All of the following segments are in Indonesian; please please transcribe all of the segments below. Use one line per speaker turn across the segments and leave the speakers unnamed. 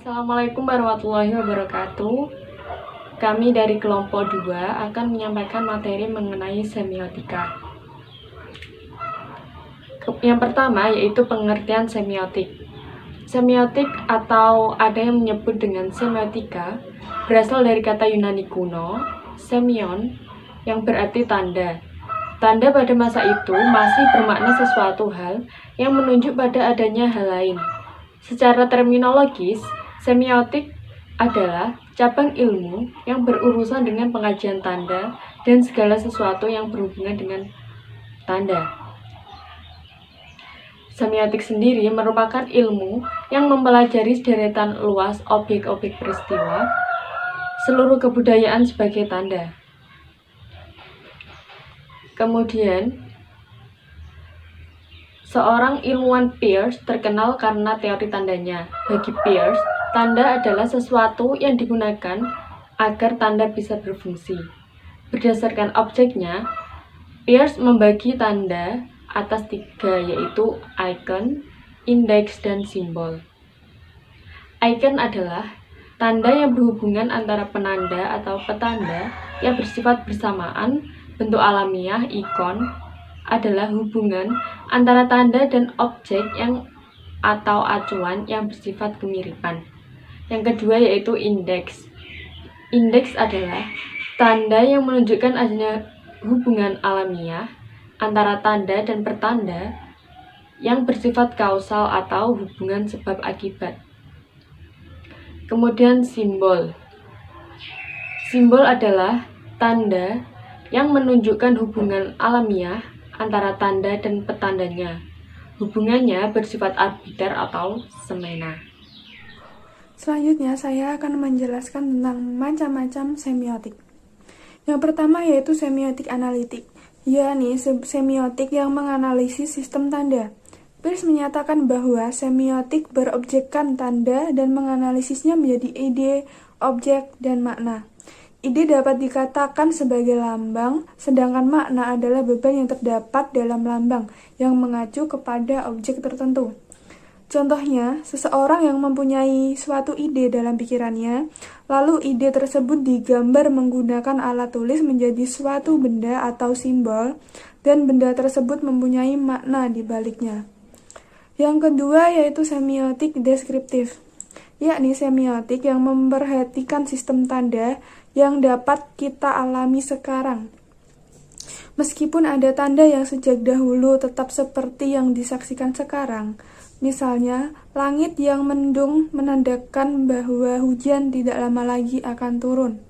Assalamualaikum warahmatullahi wabarakatuh. Kami dari kelompok 2 akan menyampaikan materi mengenai semiotika. Yang pertama yaitu pengertian semiotik. Semiotik atau ada yang menyebut dengan semiotika berasal dari kata Yunani kuno, semion, yang berarti tanda. Tanda pada masa itu masih bermakna sesuatu hal yang menunjuk pada adanya hal lain. Secara terminologis, semiotik adalah cabang ilmu yang berurusan dengan pengajian tanda dan segala sesuatu yang berhubungan dengan tanda. Semiotik sendiri merupakan ilmu yang mempelajari deretan luas objek-objek peristiwa, seluruh kebudayaan sebagai tanda. Kemudian, seorang ilmuwan Peirce terkenal karena teori tandanya. Bagi Peirce, tanda adalah sesuatu yang digunakan agar tanda bisa berfungsi. Berdasarkan objeknya, Peirce membagi tanda atas 3, yaitu icon, indeks, dan simbol. Icon adalah tanda yang berhubungan antara penanda atau petanda yang bersifat bersamaan. Bentuk alamiah ikon adalah hubungan antara tanda dan objek yang atau acuan yang bersifat kemiripan. Yang kedua yaitu indeks. Indeks adalah tanda yang menunjukkan adanya hubungan alamiah antara tanda dan pertanda yang bersifat kausal atau hubungan sebab akibat. Kemudian simbol. Simbol adalah tanda yang menunjukkan hubungan alamiah antara tanda dan petandanya. Hubungannya bersifat arbiter atau semena.
Selanjutnya, saya akan menjelaskan tentang macam-macam semiotik. Yang pertama yaitu semiotik analitik, yakni semiotik yang menganalisis sistem tanda. Peirce menyatakan bahwa semiotik berobjekkan tanda dan menganalisisnya menjadi ide, objek, dan makna. Ide dapat dikatakan sebagai lambang, sedangkan makna adalah beban yang terdapat dalam lambang yang mengacu kepada objek tertentu. Contohnya, seseorang yang mempunyai suatu ide dalam pikirannya, lalu ide tersebut digambar menggunakan alat tulis menjadi suatu benda atau simbol, dan benda tersebut mempunyai makna di baliknya. Yang kedua yaitu semiotik deskriptif, yakni semiotik yang memperhatikan sistem tanda yang dapat kita alami sekarang. Meskipun ada tanda yang sejak dahulu tetap seperti yang disaksikan sekarang, misalnya langit yang mendung menandakan bahwa hujan tidak lama lagi akan turun.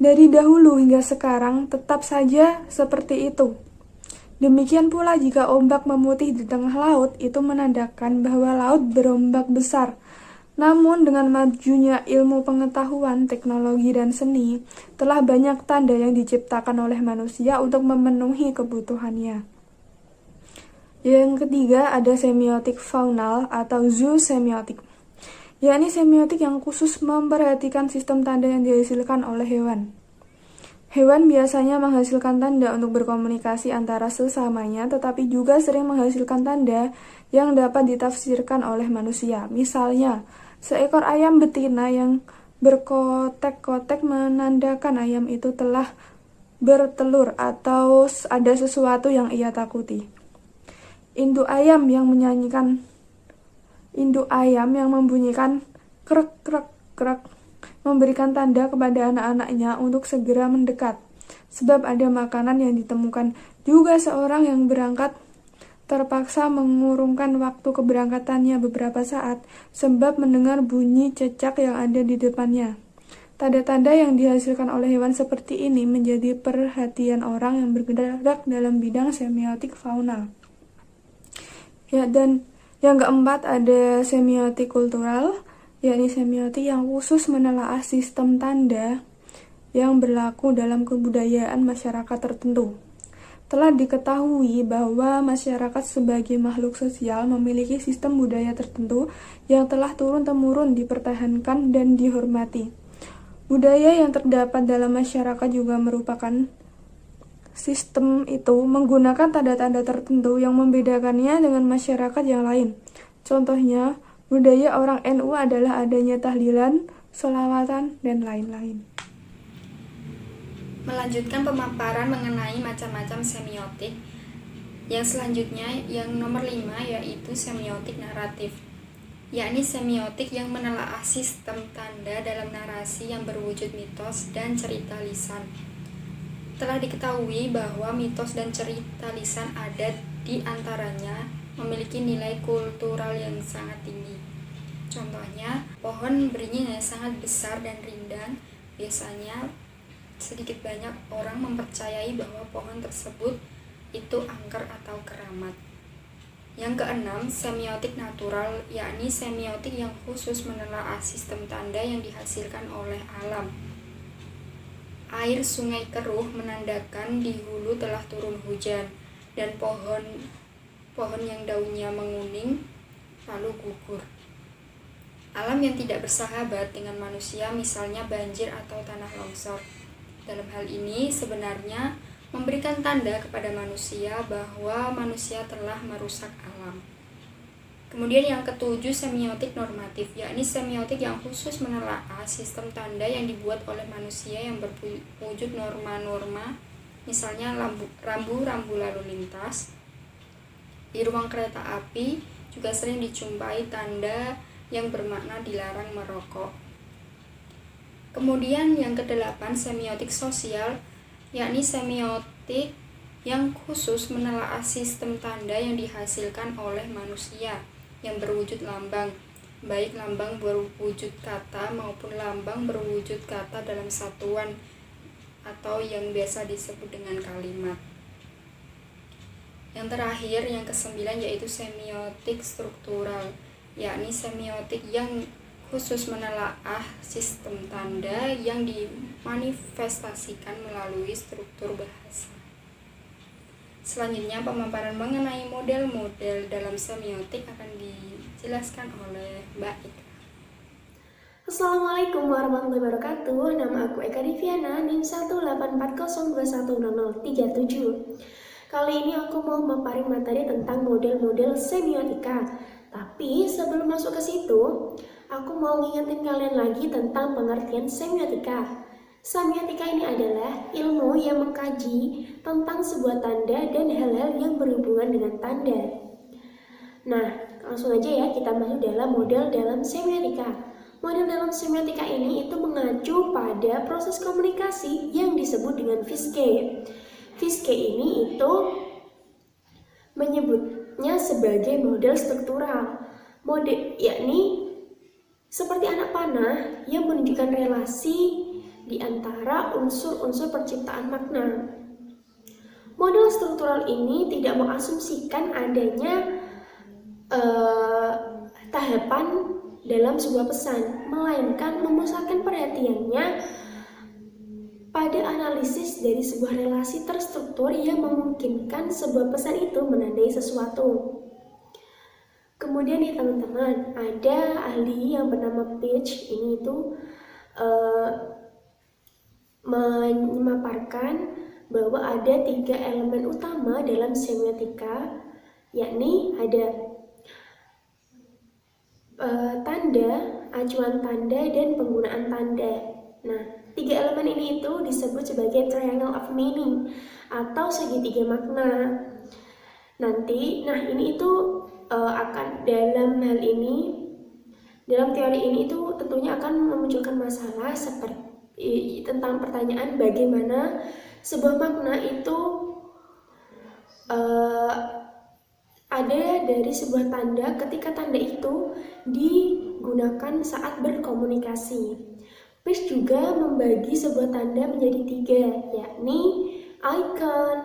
Dari dahulu hingga sekarang tetap saja seperti itu. Demikian pula jika ombak memutih di tengah laut, itu menandakan bahwa laut berombak besar. Namun dengan majunya ilmu pengetahuan, teknologi, dan seni, telah banyak tanda yang diciptakan oleh manusia untuk memenuhi kebutuhannya. Yang ketiga ada semiotik faunal atau zoosemiotik, yakni semiotik yang khusus memperhatikan sistem tanda yang dihasilkan oleh hewan. Hewan biasanya menghasilkan tanda untuk berkomunikasi antara sesamanya, tetapi juga sering menghasilkan tanda yang dapat ditafsirkan oleh manusia. Misalnya, seekor ayam betina yang berkotek-kotek menandakan ayam itu telah bertelur atau ada sesuatu yang ia takuti. Induk ayam yang membunyikan krek krek krek memberikan tanda kepada anak-anaknya untuk segera mendekat, sebab ada makanan yang ditemukan. Juga seorang yang berangkat terpaksa mengurungkan waktu keberangkatannya beberapa saat, sebab mendengar bunyi cecak yang ada di depannya. Tanda-tanda yang dihasilkan oleh hewan seperti ini menjadi perhatian orang yang bergerak dalam bidang semiotik faunal. Ya, dan yang keempat ada semiotik kultural, yakni semiotik yang khusus menelaah sistem tanda yang berlaku dalam kebudayaan masyarakat tertentu. Telah diketahui bahwa masyarakat sebagai makhluk sosial memiliki sistem budaya tertentu yang telah turun-temurun dipertahankan dan dihormati. Budaya yang terdapat dalam masyarakat juga merupakan sistem itu menggunakan tanda-tanda tertentu yang membedakannya dengan masyarakat yang lain. Contohnya, Budaya orang NU adalah adanya tahlilan, sholawatan, dan lain-lain.
Melanjutkan pemaparan mengenai macam-macam semiotik, yang selanjutnya yang nomor 5 yaitu semiotik naratif, yakni semiotik yang menelaah sistem tanda dalam narasi yang berwujud mitos dan cerita lisan. Telah diketahui bahwa mitos dan cerita lisan ada di antaranya memiliki nilai kultural yang sangat tinggi. Contohnya, pohon beringin yang sangat besar dan rindang, biasanya sedikit banyak orang mempercayai bahwa pohon tersebut itu angker atau keramat. Yang keenam, semiotik natural, yakni semiotik yang khusus menelaah sistem tanda yang dihasilkan oleh alam. Air sungai keruh menandakan di hulu telah turun hujan, dan pohon yang daunnya menguning lalu gugur. Alam yang tidak bersahabat dengan manusia, misalnya banjir atau tanah longsor. Dalam hal ini sebenarnya memberikan tanda kepada manusia bahwa manusia telah merusak alam. Kemudian yang ketujuh, semiotik normatif, yakni semiotik yang khusus menelaah sistem tanda yang dibuat oleh manusia yang berwujud norma-norma, misalnya rambu-rambu lalu lintas. Di ruang kereta api juga sering dijumpai tanda yang bermakna dilarang merokok. Kemudian yang kedelapan, semiotik sosial, yakni semiotik yang khusus menelaah sistem tanda yang dihasilkan oleh manusia yang berwujud lambang, baik lambang berwujud kata maupun lambang berwujud kata dalam satuan atau yang biasa disebut dengan kalimat. Yang terakhir, yang kesembilan, yaitu semiotik struktural, yakni semiotik yang khusus menelaah sistem tanda yang dimanifestasikan melalui struktur bahasa. Selanjutnya, pemaparan mengenai model-model dalam semiotik akan dijelaskan oleh Mbak Ika.
Assalamualaikum warahmatullahi wabarakatuh. Nama aku Eka Diviana, NIM 184021037. Kali ini aku mau memaparin materi tentang model-model semiotika. Tapi sebelum masuk ke situ, aku mau ngingetin kalian lagi tentang pengertian semiotika. Semiotika ini adalah ilmu yang mengkaji tentang sebuah tanda dan hal-hal yang berhubungan dengan tanda. Nah, langsung aja ya kita masuk dalam model dalam semiotika. Model dalam semiotika ini itu mengacu pada proses komunikasi yang disebut dengan Fiske. Fiske ini itu menyebutnya sebagai model struktural. Model yakni seperti anak panah yang menunjukkan relasi di antara unsur-unsur perciptaan makna. Model struktural ini tidak mengasumsikan adanya tahapan dalam sebuah pesan, melainkan memusatkan perhatiannya pada analisis dari sebuah relasi terstruktur yang memungkinkan sebuah pesan itu menandai sesuatu. Kemudian nih teman-teman, ada ahli yang bernama Page ini itu memaparkan bahwa ada 3 elemen utama dalam semiotika, yakni ada tanda, acuan tanda, dan penggunaan tanda. Nah, 3 elemen ini itu disebut sebagai triangle of meaning atau segitiga makna. Nanti, ini itu akan dalam hal ini, dalam teori ini itu tentunya akan memunculkan masalah seperti tentang pertanyaan bagaimana sebuah makna itu ada dari sebuah tanda ketika tanda itu digunakan saat berkomunikasi. Peirce juga membagi sebuah tanda menjadi 3, yakni icon,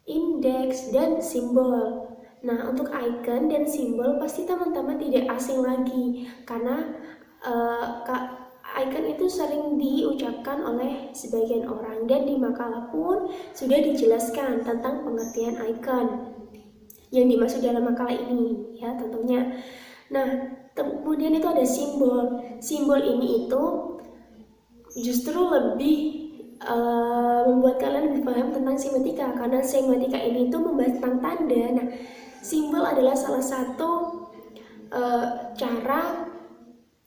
indeks, dan simbol. Nah, untuk icon dan simbol pasti teman-teman tidak asing lagi, karena icon itu sering diucapkan oleh sebagian orang, dan di makalah pun sudah dijelaskan tentang pengertian icon yang dimaksud dalam makalah ini, ya tentunya. Nah, kemudian itu ada simbol. Simbol ini itu justru lebih membuat kalian lebih paham tentang semiotika, karena semiotika ini itu membahas tentang tanda. Nah, simbol adalah salah satu cara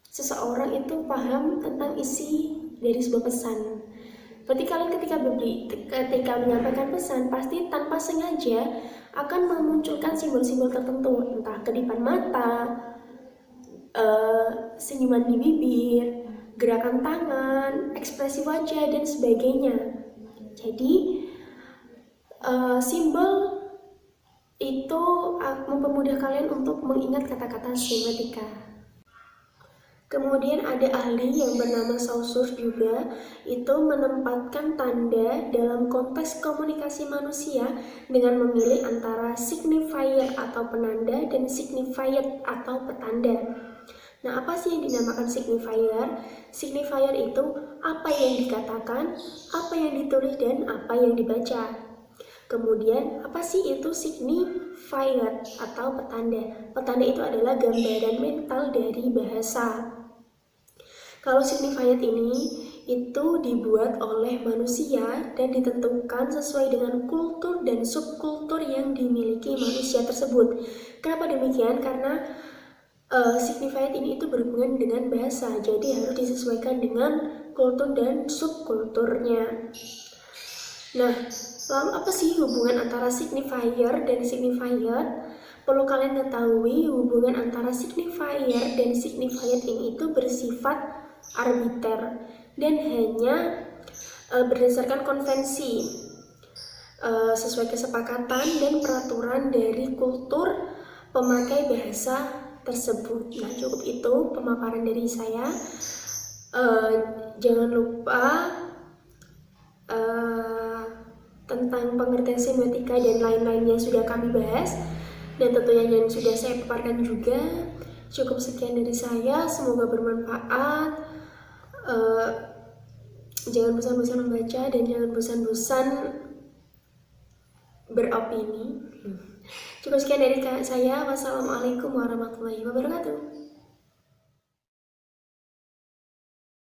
seseorang itu paham tentang isi dari sebuah pesan. Berarti kalian ketika menyampaikan pesan pasti tanpa sengaja akan memunculkan simbol-simbol tertentu, entah kedipan mata, senyuman di bibir, gerakan tangan, ekspresi wajah, dan sebagainya. Jadi simbol itu mempermudah kalian untuk mengingat kata-kata semiotika. Kemudian ada ahli yang bernama Saussure juga, itu menempatkan tanda dalam konteks komunikasi manusia dengan memilih antara signifier atau penanda dan signified atau petanda. Nah, apa sih yang dinamakan signifier? Signifier itu apa yang dikatakan, apa yang ditulis, dan apa yang dibaca. Kemudian, apa sih itu signifier atau petanda? Petanda itu adalah gambaran mental dari bahasa. Kalau signifier ini itu dibuat oleh manusia dan ditentukan sesuai dengan kultur dan subkultur yang dimiliki manusia tersebut. Kenapa demikian? Karena signifier ini itu berhubungan dengan bahasa, jadi harus disesuaikan dengan kultur dan subkulturnya. Nah, lalu apa sih hubungan antara signifier dan signified? Perlu kalian ketahui hubungan antara signifier dan signified ini itu bersifat arbiter dan hanya berdasarkan konvensi sesuai kesepakatan dan peraturan dari kultur pemakai bahasa tersebut. Nah, cukup itu pemaparan dari saya. Jangan lupa tentang pengertian semiotika dan lain-lainnya sudah kami bahas, dan tentunya yang sudah saya paparkan juga. Cukup sekian dari saya, semoga bermanfaat. Jangan bosan-bosan membaca dan jangan bosan-bosan beropini. Cukup sekian dari saya. Wassalamualaikum warahmatullahi wabarakatuh.